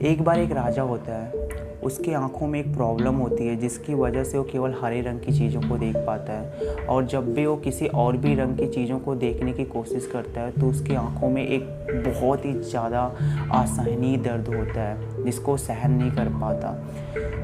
एक बार एक राजा होता है, उसकी आँखों में एक प्रॉब्लम होती है जिसकी वजह से वो केवल हरे रंग की चीज़ों को देख पाता है और जब भी वो किसी और भी रंग की चीज़ों को देखने की कोशिश करता है तो उसकी आँखों में एक बहुत ही ज़्यादा असहनीय दर्द होता है जिसको सहन नहीं कर पाता।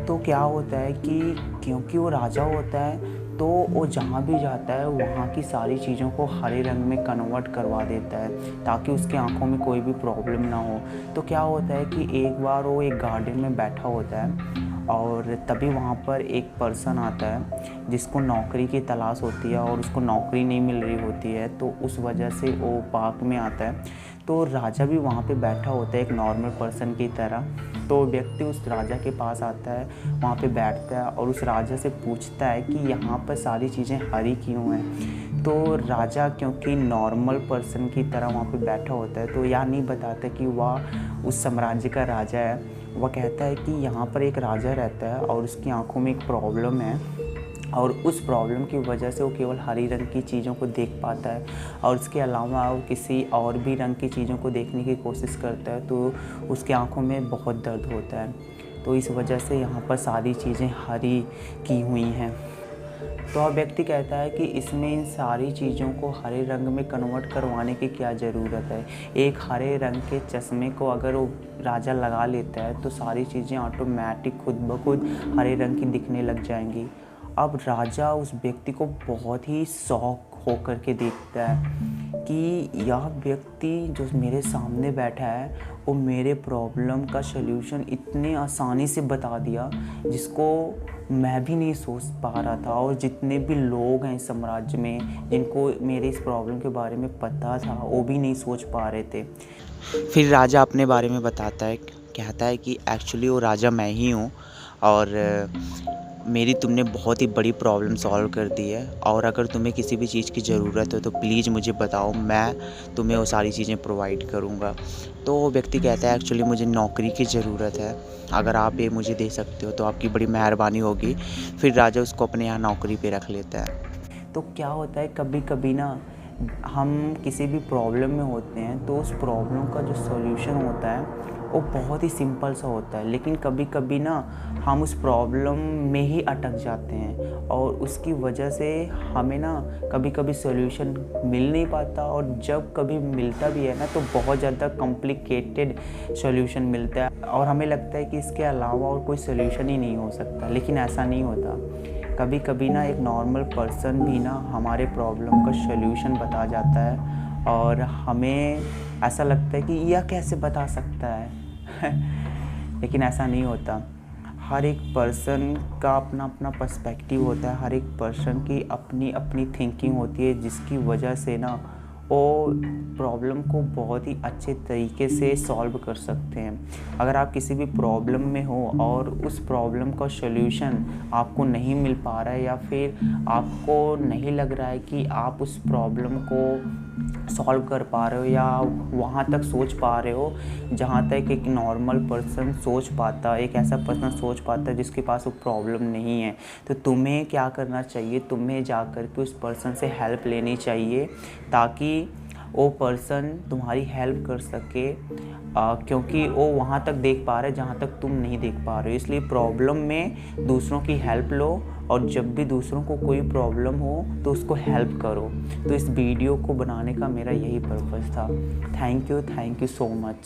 तो क्या होता है कि क्योंकि वो राजा होता है तो वो जहाँ भी जाता है वहाँ की सारी चीज़ों को हरे रंग में कन्वर्ट करवा देता है ताकि उसकी आँखों में कोई भी प्रॉब्लम ना हो। तो क्या होता है कि एक बार वो एक गार्डन में बैठा होता है और तभी वहाँ पर एक पर्सन आता है जिसको नौकरी की तलाश होती है और उसको नौकरी नहीं मिल रही होती है, तो उस वजह से वो पार्क में आता है। तो राजा भी वहाँ पे बैठा होता है एक नॉर्मल पर्सन की तरह। तो व्यक्ति उस राजा के पास आता है, वहाँ पे बैठता है और उस राजा से पूछता है कि यहाँ पर सारी चीज़ें हरी क्यों हैं। तो राजा क्योंकि नॉर्मल पर्सन की तरह वहाँ पे बैठा होता है तो यह नहीं बताता कि वह उस साम्राज्य का राजा है। वह कहता है कि यहाँ पर एक राजा रहता है और उसकी आंखों में एक प्रॉब्लम है और उस प्रॉब्लम की वजह से वो केवल हरी रंग की चीज़ों को देख पाता है और उसके अलावा वो किसी और भी रंग की चीज़ों को देखने की कोशिश करता है तो उसकी आंखों में बहुत दर्द होता है। तो इस वजह से यहाँ पर सारी चीज़ें हरी की हुई हैं। तो अब व्यक्ति कहता है कि इसमें इन सारी चीज़ों को हरे रंग में कन्वर्ट करवाने की क्या ज़रूरत है। एक हरे रंग के चश्मे को अगर वो राजा लगा लेता है तो सारी चीज़ें ऑटोमेटिक खुद ब खुद हरे रंग की दिखने लग जाएंगी। अब राजा उस व्यक्ति को बहुत ही शौक होकर के देखता है कि यह व्यक्ति जो मेरे सामने बैठा है वो मेरे प्रॉब्लम का सल्यूशन इतने आसानी से बता दिया जिसको मैं भी नहीं सोच पा रहा था और जितने भी लोग हैं इस साम्राज्य में जिनको मेरे इस प्रॉब्लम के बारे में पता था वो भी नहीं सोच पा रहे थे। फिर राजा अपने बारे में बताता है, कहता है कि एक्चुअली वो राजा मैं ही हूँ और मेरी तुमने बहुत ही बड़ी प्रॉब्लम सॉल्व कर दी है और अगर तुम्हें किसी भी चीज़ की ज़रूरत हो तो प्लीज़ मुझे बताओ, मैं तुम्हें वो सारी चीज़ें प्रोवाइड करूँगा। तो वो व्यक्ति कहता है एक्चुअली मुझे नौकरी की ज़रूरत है, अगर आप ये मुझे दे सकते हो तो आपकी बड़ी मेहरबानी होगी। फिर राजा उसको अपने यहाँ नौकरी पे रख लेता है। तो क्या होता है कभी कभी ना हम किसी भी प्रॉब्लम में होते हैं तो उस प्रॉब्लम का जो सॉल्यूशन होता है वो बहुत ही सिंपल सा होता है, लेकिन कभी कभी ना हम उस प्रॉब्लम में ही अटक जाते हैं और उसकी वजह से हमें ना कभी कभी सॉल्यूशन मिल नहीं पाता और जब कभी मिलता भी है ना तो बहुत ज़्यादा कॉम्प्लिकेटेड सॉल्यूशन मिलता है और हमें लगता है कि इसके अलावा और कोई सॉल्यूशन ही नहीं हो सकता, लेकिन ऐसा नहीं होता। कभी कभी ना एक नॉर्मल पर्सन भी ना हमारे प्रॉब्लम का सॉल्यूशन बता जाता है और हमें ऐसा लगता है कि यह कैसे बता सकता है लेकिन ऐसा नहीं होता। हर एक पर्सन का अपना अपना पर्सपेक्टिव होता है, हर एक पर्सन की अपनी अपनी थिंकिंग होती है जिसकी वजह से ना वो प्रॉब्लम को बहुत ही अच्छे तरीके से सॉल्व कर सकते हैं। अगर आप किसी भी प्रॉब्लम में हो और उस प्रॉब्लम का सॉल्यूशन आपको नहीं मिल पा रहा है या फिर आपको नहीं लग रहा है कि आप उस प्रॉब्लम को सॉल्व कर पा रहे हो या वहाँ तक सोच पा रहे हो जहाँ तक एक नॉर्मल पर्सन सोच पाता, एक ऐसा पर्सन सोच पाता है जिसके पास वो प्रॉब्लम नहीं है, तो तुम्हें क्या करना चाहिए, तुम्हें जा कर के उस पर्सन से हेल्प लेनी चाहिए ताकि वो पर्सन तुम्हारी हेल्प कर सके क्योंकि वो वहाँ तक देख पा रहे हैं जहाँ तक तुम नहीं देख पा रहे हो। इसलिए प्रॉब्लम में दूसरों की हेल्प लो और जब भी दूसरों को कोई प्रॉब्लम हो तो उसको हेल्प करो। तो इस वीडियो को बनाने का मेरा यही पर्पस था। Thank you so much.